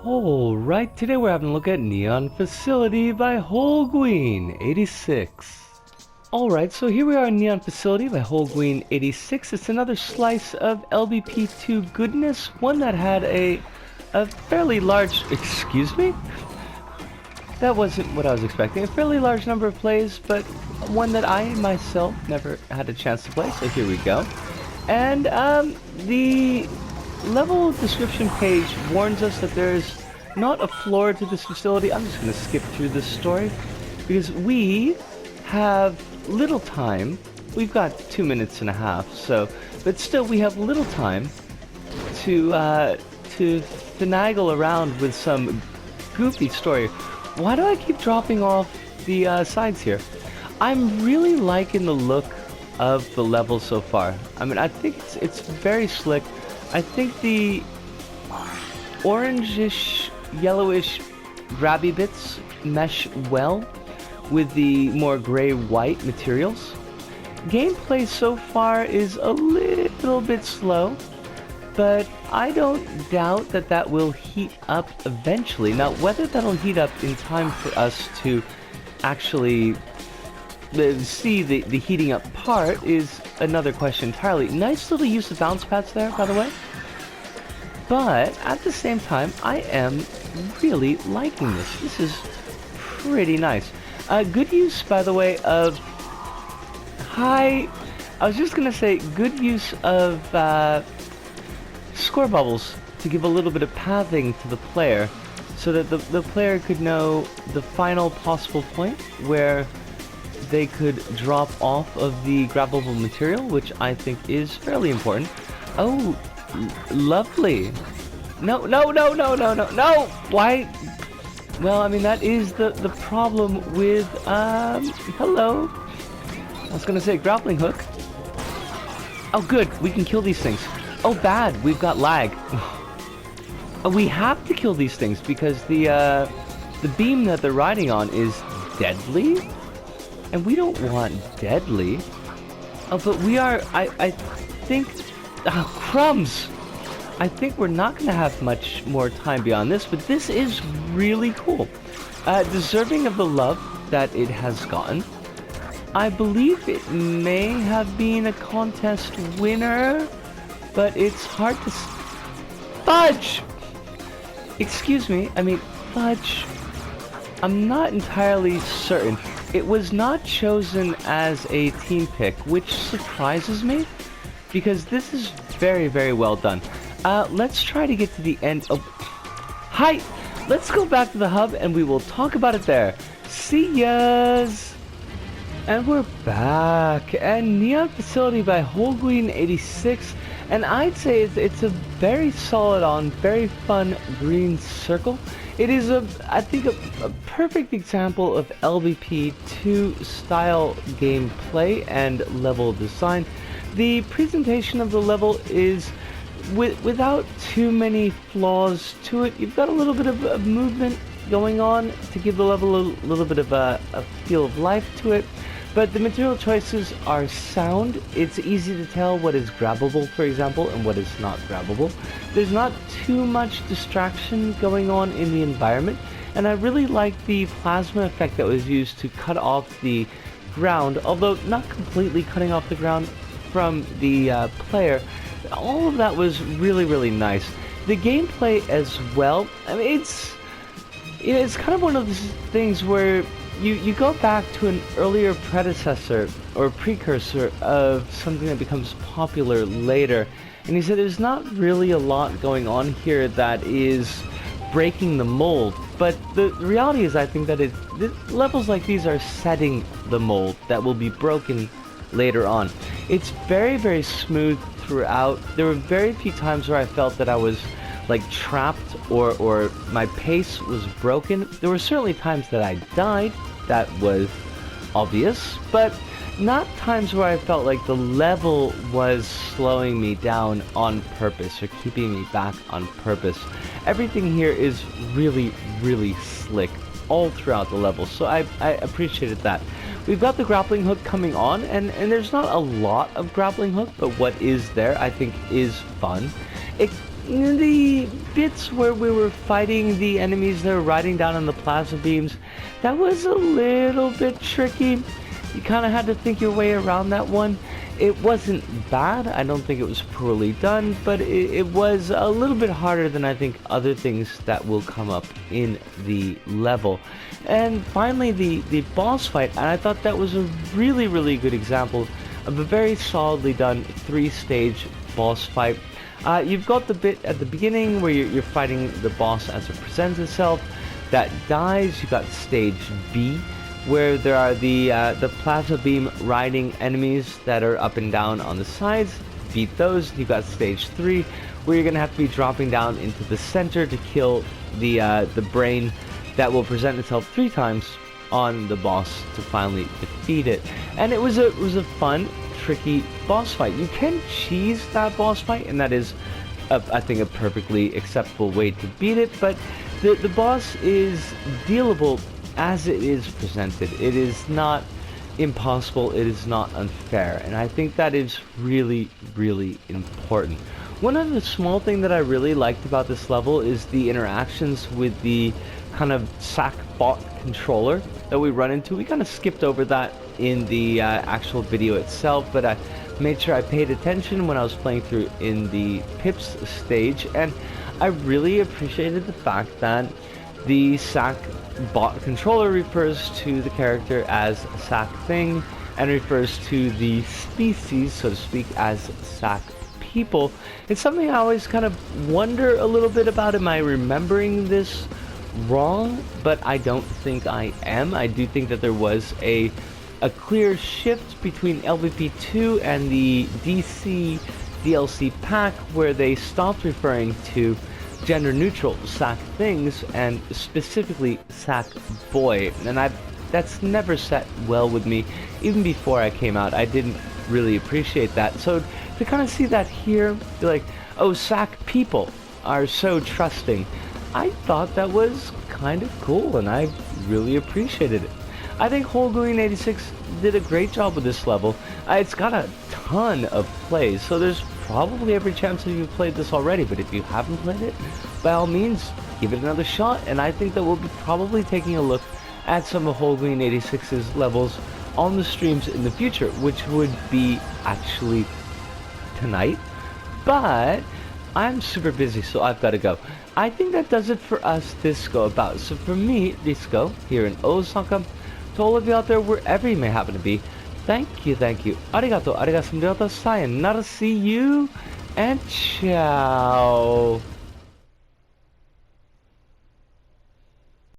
Alright, today we're having a look at Neon Facility by Holguin86. Alright, so here we are in Neon Facility by Holguin86. It's another slice of LBP2 goodness, one that had a fairly large... Excuse me? That wasn't what I was expecting. A fairly large number of plays, but one that I myself never had a chance to play, so here we go. And the level description page warns us that there's not a floor to this facility. I'm just going to skip through this story because we have little time. We've got 2 minutes and a half, so but still we have little time to finagle around with some goofy story. Why do I keep dropping off the sides here? I'm really liking the look of the level so far. I mean, I think it's very slick. I think the orangish, yellowish grabby bits mesh well with the more gray-white materials. Gameplay so far is a little bit slow, but I don't doubt that that will heat up eventually. Now, whether that'll heat up in time for us to actually see the heating up part is another question entirely. Nice little use of bounce pads there, by the way. But at the same time, I am really liking this. This is pretty nice. Good use, by the way, of I was just gonna say good use of score bubbles to give a little bit of pathing to the player, so that the player could know the final possible point where they could drop off of the grabbable material, which I think is fairly important. Oh, lovely. No! Why? Well, I mean, that is the problem with, hello. I was gonna say grappling hook. Oh, good. We can kill these things. Oh, bad. We've got lag. We have to kill these things because the beam that they're riding on is deadly. And we don't want deadly. Oh, but we are, I think, crumbs! I think we're not going to have much more time beyond this, but this is really cool. Deserving of the love that it has gotten. I believe it may have been a contest winner, but it's hard to... Fudge! Excuse me, I mean, fudge. I'm not entirely certain. It was not chosen as a team pick, which surprises me, because this is very, very well done. Let's try to get to the end of... Hi! Let's go back to the hub and we will talk about it there. See yas! And we're back, and Neon Facility by Holguin86, and I'd say it's a very solid on, very fun green circle. It is I think a perfect example of LBP2 style gameplay and level design. The presentation of the level is without too many flaws to it. You've got a little bit of movement going on to give the level a little bit of a feel of life to it. But the material choices are sound. It's easy to tell what is grabbable, for example, and what is not grabbable. There's not too much distraction going on in the environment, and I really like the plasma effect that was used to cut off the ground, although not completely cutting off the ground from the player. All of that was really, really nice. The gameplay as well, I mean, it's kind of one of those things where you go back to an earlier predecessor or precursor of something that becomes popular later, and he said there's not really a lot going on here that is breaking the mold, but the reality is I think that levels like these are setting the mold that will be broken later on. It's very, very smooth throughout. There were very few times where I felt that I was like trapped or my pace was broken. There were certainly times that I died, that was obvious, but not times where I felt like the level was slowing me down on purpose or keeping me back on purpose. Everything here is really, really slick all throughout the level, so I appreciated that. We've got the grappling hook coming on, and there's not a lot of grappling hook, but what is there I think is fun. The bits where we were fighting the enemies that were riding down on the plasma beams, that was a little bit tricky. You kind of had to think your way around that one. It wasn't bad, I don't think it was poorly done, but it was a little bit harder than I think other things that will come up in the level. And finally the boss fight, and I thought that was a really good example of a very solidly done 3-stage boss fight. You've got the bit at the beginning where you're fighting the boss as it presents itself. That dies. You got stage B, where there are the plasma beam riding enemies that are up and down on the sides. Beat those. You got stage 3, where you're gonna have to be dropping down into the center to kill the brain that will present itself 3 times on the boss to finally defeat it. And it was a fun, tricky boss fight. You can cheese that boss fight, and that is I think a perfectly acceptable way to beat it, but the boss is dealable as it is presented. It is not impossible, it is not unfair, and I think that is really important. One other small thing that I really liked about this level is the interactions with the kind of SAC bot controller that we run into. We kind of skipped over that in the actual video itself, but I made sure I paid attention when I was playing through in the Pips stage, and I really appreciated the fact that the SAC bot controller refers to the character as a SAC thing and refers to the species, so to speak, as SAC people. It's something I always kind of wonder a little bit about. Am I remembering this wrong? But I don't think I am. I do think that there was a clear shift between LBP 2 and the DC DLC pack, where they stopped referring to gender neutral SAC things and specifically SAC boy, and that's never sat well with me. Even before I came out, I didn't really appreciate that. So to kind of see that here, be like, oh, SAC people are so trusting, I thought that was kind of cool, and I really appreciated it. I think Holguin86 did a great job with this level. It's got a ton of plays, so there's probably every chance that you've played this already, but if you haven't played it, by all means, give it another shot, and I think that we'll be probably taking a look at some of Holguin86's levels on the streams in the future, which would be actually tonight, but I'm super busy, so I've got to go. I think that does it for us this go about. So for me, this go, here in Osaka, to all of you out there, wherever you may happen to be, thank you. Arigato, sayonara, see you, and ciao.